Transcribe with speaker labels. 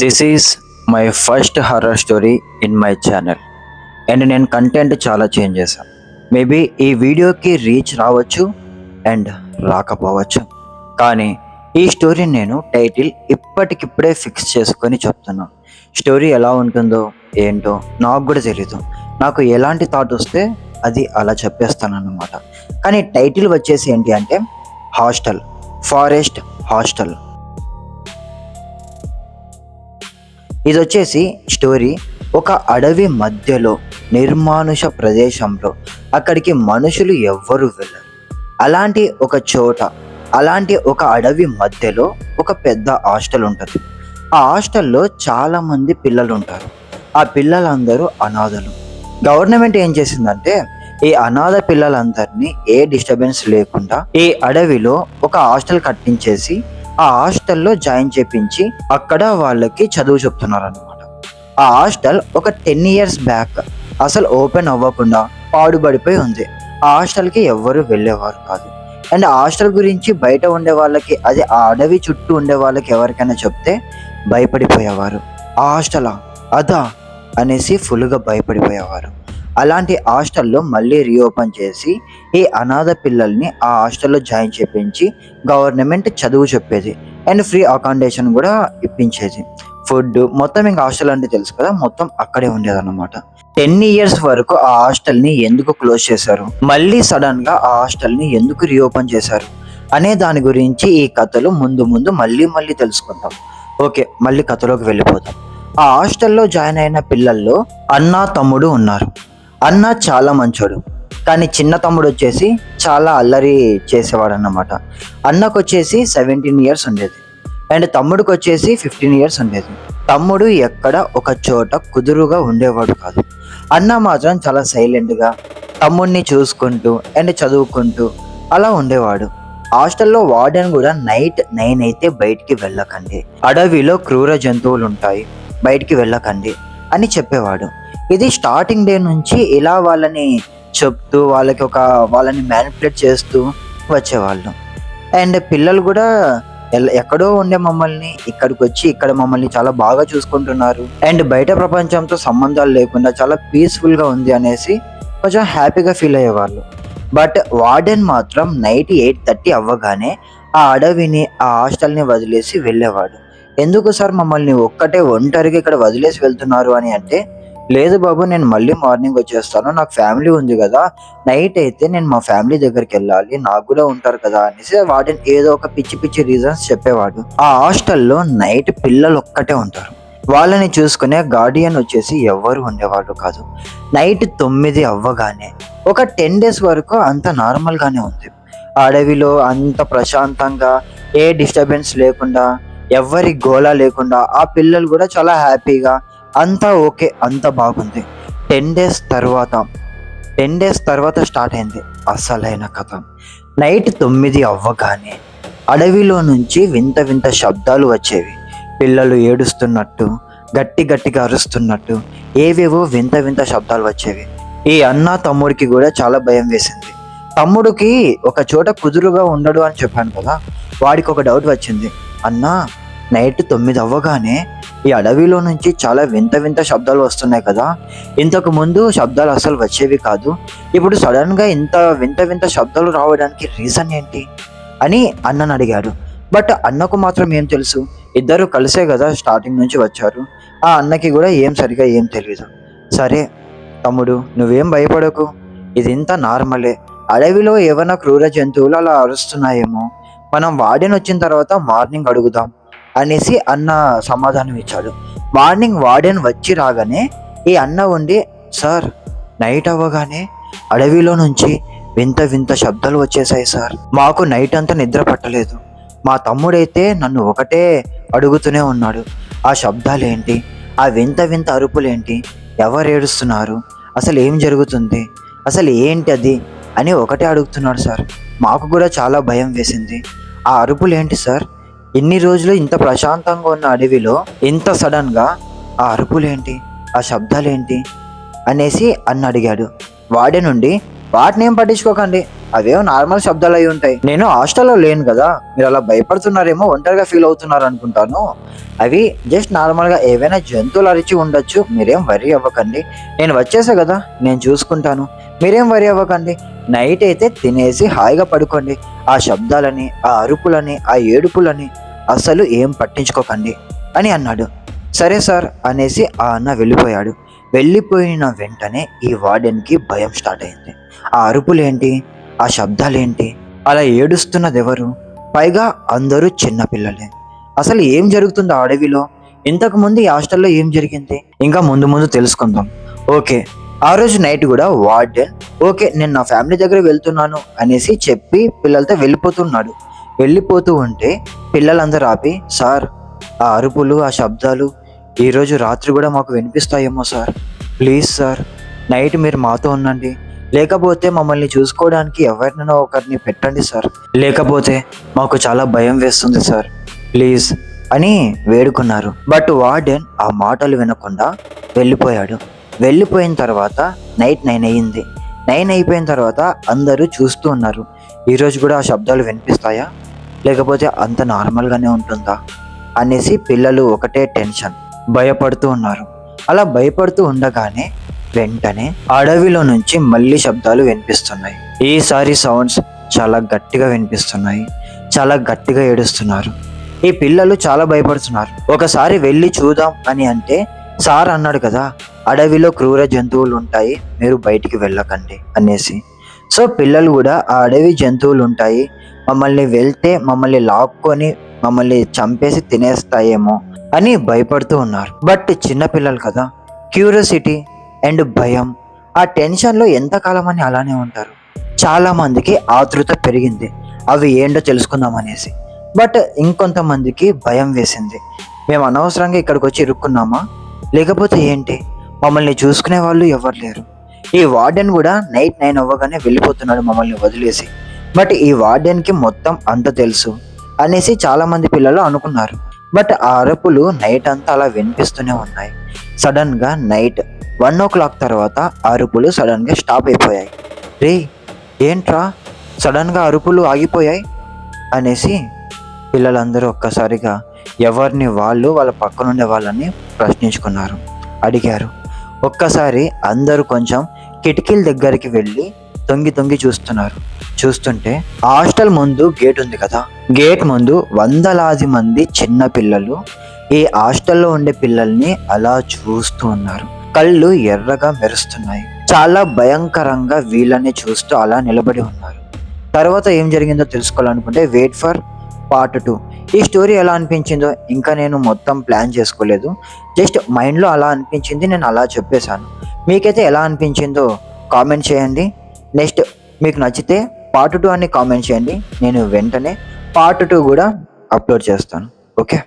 Speaker 1: This is my first horror story in my channel and నేను content చాలా change చేశాను. Maybe ఈ వీడియోకి రీచ్ రావచ్చు అండ్ రాకపోవచ్చు, కానీ ఈ స్టోరీని నేను టైటిల్ ఇప్పటికిప్పుడే ఫిక్స్ చేసుకొని చెప్తున్నాను. స్టోరీ ఎలా ఉంటుందో ఏంటో నాకు కూడా తెలీదు. నాకు ఎలాంటి థాట్ వస్తే అది అలా చెప్పేస్తాను అన్నమాట. కానీ టైటిల్ వచ్చేసి ఏంటి అంటే హాస్టల్, ఫారెస్ట్ హాస్టల్. ఇది వచ్చేసి స్టోరీ ఒక అడవి మధ్యలో నిర్మానుష ప్రదేశంలో, అక్కడికి మనుషులు ఎవ్వరూ వెళ్ళరు. అలాంటి ఒక చోట, అలాంటి ఒక అడవి మధ్యలో ఒక పెద్ద హాస్టల్ ఉంటుంది. ఆ హాస్టల్లో చాలామంది పిల్లలు ఉంటారు. ఆ పిల్లలందరూ అనాథలు. గవర్నమెంట్ ఏం చేసిందంటే ఈ అనాథ పిల్లలందరినీ ఏ డిస్టర్బెన్స్ లేకుండా ఈ అడవిలో ఒక హాస్టల్ కట్టించేసి ఆ హాస్టల్లో జాయిన్ చేపించి అక్కడ వాళ్ళకి చదువు చెప్తున్నారు అనమాట. ఆ హాస్టల్ ఒక 10 years బ్యాక్ అసలు ఓపెన్ అవ్వకుండా పాడుబడిపోయి ఉంది. ఆ హాస్టల్కి ఎవ్వరు వెళ్ళేవారు కాదు. అండ్ ఆ హాస్టల్ గురించి బయట ఉండే వాళ్ళకి, అది ఆ అడవి చుట్టూ ఉండే వాళ్ళకి ఎవరికైనా చెప్తే భయపడిపోయేవారు. ఆ హాస్టలా అదా అనేసి ఫుల్గా భయపడిపోయేవారు. అలాంటి హాస్టల్లో మళ్ళీ రీఓపెన్ చేసి ఈ అనాథ పిల్లల్ని ఆ హాస్టల్లో జాయిన్ చేయించి గవర్నమెంట్ చదువు చెప్పేది అండ్ ఫ్రీ అకామిడేషన్ కూడా ఇప్పించేది. ఫుడ్ మొత్తం ఇంకా హాస్టల్ అంటే తెలుసు కదా, మొత్తం అక్కడే ఉండేదన్నమాట. 10 years వరకు ఆ హాస్టల్ని ఎందుకు క్లోజ్ చేశారు, మళ్ళీ సడన్గా ఆ హాస్టల్ని ఎందుకు రీఓపెన్ చేశారు అనే దాని గురించి ఈ కథలు ముందు ముందు మళ్ళీ తెలుసుకుంటాం. ఓకే, మళ్ళీ కథలోకి వెళ్ళిపోతాం. ఆ హాస్టల్లో జాయిన్ అయిన పిల్లల్లో అన్న తమ్ముడు ఉన్నారు. అన్న చాలా మంచోడు, కానీ చిన్న తమ్ముడు వచ్చేసి చాలా అల్లరి చేసేవాడు అన్నమాట. అన్నకు వచ్చేసి 17 years ఉండేది అండ్ తమ్ముడికి వచ్చేసి 15 years ఉండేది. తమ్ముడు ఎక్కడ ఒక చోట కుదురుగా ఉండేవాడు కాదు. అన్న మాత్రం చాలా సైలెంట్గా తమ్ముడిని చూసుకుంటూ అండ్ చదువుకుంటూ అలా ఉండేవాడు. హాస్టల్లో వార్డెన్ కూడా నైట్ 9 అయితే బయటికి వెళ్ళకండి, అడవిలో క్రూర జంతువులు ఉంటాయి, బయటికి వెళ్ళకండి అని చెప్పేవాడు. ఇది స్టార్టింగ్ డే నుంచి ఇలా వాళ్ళని చెప్తూ వాళ్ళని మ్యానిపులేట్ చేస్తూ వచ్చేవాళ్ళు. అండ్ పిల్లలు కూడా ఎక్కడో ఉండే మమ్మల్ని ఇక్కడికి వచ్చి ఇక్కడ మమ్మల్ని చాలా బాగా చూసుకుంటున్నారు అండ్ బయట ప్రపంచంతో సంబంధాలు లేకుండా చాలా పీస్ఫుల్గా ఉంది అనేసి కొంచెం హ్యాపీగా ఫీల్ అయ్యేవాళ్ళు. బట్ వార్డెన్ మాత్రం నైట్ 8:30 అవ్వగానే ఆ అడవిని, ఆ హాస్టల్ని వదిలేసి వెళ్ళేవాడు. ఎందుకు సార్ మమ్మల్ని ఒంటరిగా ఇక్కడ వదిలేసి వెళ్తున్నారు అని అంటే, లేదు బాబు, నేను మళ్ళీ మార్నింగ్ వచ్చేస్తాను, నాకు ఫ్యామిలీ ఉంది కదా, నైట్ అయితే నేను మా ఫ్యామిలీ దగ్గరికి వెళ్ళాలి, నాకు కూడా ఉంటారు కదా అనేసి వాటిని ఏదో ఒక పిచ్చి రీజన్స్ చెప్పేవాడు. ఆ హాస్టల్లో నైట్ పిల్లలు ఒక్కటే ఉంటారు. వాళ్ళని చూసుకునే గార్డియన్ వచ్చేసి ఎవరు ఉండేవాళ్ళు కాదు. నైట్ 9 అవ్వగానే ఒక 10 days వరకు అంత నార్మల్గానే ఉంది. అడవిలో అంత ప్రశాంతంగా, ఏ డిస్టర్బెన్స్ లేకుండా, ఎవరి గోళ లేకుండా ఆ పిల్లలు కూడా చాలా హ్యాపీగా, అంతా ఓకే, అంతా బాగుంది. 10 days తర్వాత స్టార్ట్ అయింది అసలైన కథ. నైట్ 9 అవ్వగానే అడవిలో నుంచి వింత శబ్దాలు వచ్చేవి. పిల్లలు ఏడుస్తున్నట్టు, గట్టిగా అరుస్తున్నట్టు, ఏవేవో వింత శబ్దాలు వచ్చేవి. ఈ అన్న తమ్ముడికి కూడా చాలా భయం వేసింది. తమ్ముడికి ఒక చోట కుదురుగా ఉండడు అని చెప్పాను కదా, వాడికి ఒక డౌట్ వచ్చింది. అన్నా, నైట్ 9 అవ్వగానే ఈ అడవిలో నుంచి చాలా వింత శబ్దాలు వస్తున్నాయి కదా, ఇంతకు ముందు శబ్దాలు అసలు వచ్చేవి కాదు, ఇప్పుడు సడన్గా ఇంత వింత శబ్దాలు రావడానికి రీజన్ ఏంటి అని అన్నను అడిగాడు. బట్ అన్నకు మాత్రం ఏం తెలుసు, ఇద్దరు కలిసే కదా స్టార్టింగ్ నుంచి వచ్చారు. ఆ అన్నకి కూడా సరిగా ఏం తెలియదు. సరే తమ్ముడు, నువ్వేం భయపడకు, ఇది ఇంత నార్మలే, అడవిలో ఏమైనా క్రూర జంతువులు అలా అరుస్తున్నాయేమో, మనం వార్డెన్ వచ్చిన తర్వాత మార్నింగ్ అడుగుదాం అనేసి అన్న సమాధానం ఇచ్చాడు. మార్నింగ్ వార్డెన్ వచ్చి రాగానే ఈ అన్న ఉండి, సార్, నైట్ అవ్వగానే అడవిలో నుంచి వింత శబ్దాలు వచ్చేసాయి సార్, మాకు నైట్ అంతా నిద్ర పట్టలేదు, మా తమ్ముడైతే నన్ను ఒకటే అడుగుతూనే ఉన్నాడు, ఆ శబ్దాలు ఏంటి, ఆ వింత అరుపులేంటి, ఎవరు ఏడుస్తున్నారు, అసలు ఏం జరుగుతుంది, అసలు ఏంటి అది అని ఒకటే అడుగుతున్నాడు సార్. మాకు కూడా చాలా భయం వేసింది. ఆ అరుపులు ఏంటి సార్, ఇన్ని రోజులు ఇంత ప్రశాంతంగా ఉన్న అడవిలో ఇంత సడన్గా ఆ అరుపులేంటి, ఆ శబ్దాలేంటి అనేసి అన్న అడిగాడు. వాడి నుండి వాటిని ఏం పట్టించుకోకండి, అవేమో నార్మల్ శబ్దాలు అయి ఉంటాయి. నేను హాస్టల్లో లేను కదా, మీరు అలా భయపడుతున్నారేమో, ఒంటరిగా ఫీల్ అవుతున్నారు అనుకుంటాను. అవి జస్ట్ నార్మల్గా ఏవైనా జంతువులు అరిచి ఉండొచ్చు, మీరేం వరి అవ్వకండి. నేను వచ్చేసా కదా, నేను చూసుకుంటాను, మీరేం వరి అవ్వకండి. నైట్ అయితే తినేసి హాయిగా పడుకోండి. ఆ శబ్దాలని, ఆ అరుపులని, ఆ ఏడుపులని అస్సలు ఏం పట్టించుకోకండి అని అన్నాడు. సరే సార్ అనేసి ఆ అన్న వెళ్ళిపోయాడు. వెళ్ళిపోయిన వెంటనే ఈ వార్డెన్కి భయం స్టార్ట్ అయింది. ఆ అరుపులేంటి, ఆ శబ్దాలేంటి, అలా ఏడుస్తున్నది ఎవరు, పైగా అందరూ చిన్నపిల్లలే. అసలు ఏం జరుగుతుంది ఆ అడవిలో, ఇంతకు ముందు ఈ హాస్టల్లో ఏం జరిగింది, ఇంకా ముందు ముందు తెలుసుకుందాం. ఓకే, ఆ రోజు నైట్ కూడా వార్డెన్ ఓకే నేను నా ఫ్యామిలీ దగ్గర వెళ్తున్నాను అనేసి చెప్పి పిల్లలతో వెళ్ళిపోతున్నాడు. వెళ్ళిపోతూ ఉంటే పిల్లలందరూ ఆపి, సార్ ఆ అరుపులు, ఆ శబ్దాలు ఈరోజు రాత్రి కూడా మాకు వినిపిస్తాయేమో సార్, ప్లీజ్ సార్ నైట్ మీరు మాతో ఉండండి, లేకపోతే మమ్మల్ని చూసుకోవడానికి ఎవరినైనా ఒకరిని పెట్టండి సార్, లేకపోతే మాకు చాలా భయం వేస్తుంది సార్, ప్లీజ్ అని వేడుకున్నారు. బట్ వార్డెన్ ఆ మాటలు వినకుండా వెళ్ళిపోయాడు. వెళ్ళిపోయిన తర్వాత నైట్ 9 అయ్యింది. 9 అయిపోయిన తర్వాత అందరూ చూస్తూ ఉన్నారు, ఈరోజు కూడా ఆ శబ్దాలు వినిపిస్తాయా, లేకపోతే అంత నార్మల్గానే ఉంటుందా అనేసి పిల్లలు ఒకటే టెన్షన్, భయపడుతూ ఉన్నారు. అలా భయపడుతూ ఉండగానే వెంటనే అడవిలో నుంచి మళ్ళీ శబ్దాలు వినిపిస్తున్నాయి. ఈసారి సౌండ్స్ చాలా గట్టిగా వినిపిస్తున్నాయి, చాలా గట్టిగా ఏడుస్తున్నారు. ఈ పిల్లలు చాలా భయపడుతున్నారు. ఒకసారి వెళ్ళి చూద్దాం అని అంటే సార్ అన్నాడు కదా, అడవిలో క్రూర జంతువులు ఉంటాయి, మీరు బయటికి వెళ్ళకండి అనేసి. సో పిల్లలు కూడా ఆ అడవి జంతువులు ఉంటాయి, మమ్మల్ని వెళ్తే మమ్మల్ని లాక్కొని మమ్మల్ని చంపేసి తినేస్తాయేమో అని భయపడుతూ ఉన్నారు. బట్ చిన్నపిల్లలు కదా, క్యూరియాసిటీ అండ్ భయం, ఆ టెన్షన్లో ఎంతకాలం అని అలానే ఉంటారు. చాలా మందికి ఆతృత పెరిగింది అవి ఏంటో తెలుసుకుందాం అనేసి. బట్ ఇంకొంతమందికి భయం వేసింది, మేము అనవసరంగా ఇక్కడికి వచ్చి ఇరుక్కున్నామా, లేకపోతే ఏంటి, మమ్మల్ని చూసుకునే వాళ్ళు ఎవరు లేరు. ఈ వార్డెన్ కూడా నైట్ 9 అవ్వగానే వెళ్ళిపోతున్నాడు మమ్మల్ని వదిలేసి. బట్ ఈ వార్డెన్కి మొత్తం అంత తెలుసు అనేసి చాలా మంది పిల్లలు అనుకున్నారు. బట్ ఆ అరుపులు నైట్ అంతా అలా వినిపిస్తూనే ఉన్నాయి. సడన్గా నైట్ 1 o'clock తర్వాత అరుపులు సడన్గా స్టాప్ అయిపోయాయి. రే ఏంట్రా సడన్గా అరుపులు ఆగిపోయాయి అనేసి పిల్లలందరూ ఒక్కసారిగా ఎవరిని వాళ్ళు వాళ్ళ పక్కనుండే వాళ్ళని ప్రశ్నించుకున్నారు, అడిగారు. ఒక్కసారి అందరూ కొంచెం కిటికీల దగ్గరికి వెళ్ళి తొంగి తొంగి చూస్తున్నారు. చూస్తుంటే హాస్టల్ ముందు గేట్ ఉంది కదా, గేట్ ముందు వందలాది మంది చిన్న పిల్లలు ఈ హాస్టల్లో ఉండే పిల్లల్ని అలా చూస్తూ ఉన్నారు. కళ్ళు ఎర్రగా మెరుస్తున్నాయి, చాలా భయంకరంగా వీళ్ళని చూస్తూ అలా నిలబడి ఉన్నారు. తర్వాత ఏం జరిగిందో తెలుసుకోవాలనుకుంటే వెయిట్ ఫర్ పార్ట్ 2. ఈ స్టోరీ ఎలా అనిపించిందో ఇంకా నేను మొత్తం ప్లాన్ చేసుకోలేదు, జస్ట్ మైండ్లో అలా అనిపించింది, నేను అలా చెప్పేశాను. మీకైతే ఎలా అనిపించిందో కామెంట్ చేయండి. నెక్స్ట్ మీకు నచ్చితే పార్ట్ 2 అని కామెంట్ చేయండి, నేను వెంటనే పార్ట్ 2 కూడా అప్లోడ్ చేస్తాను. ఓకే.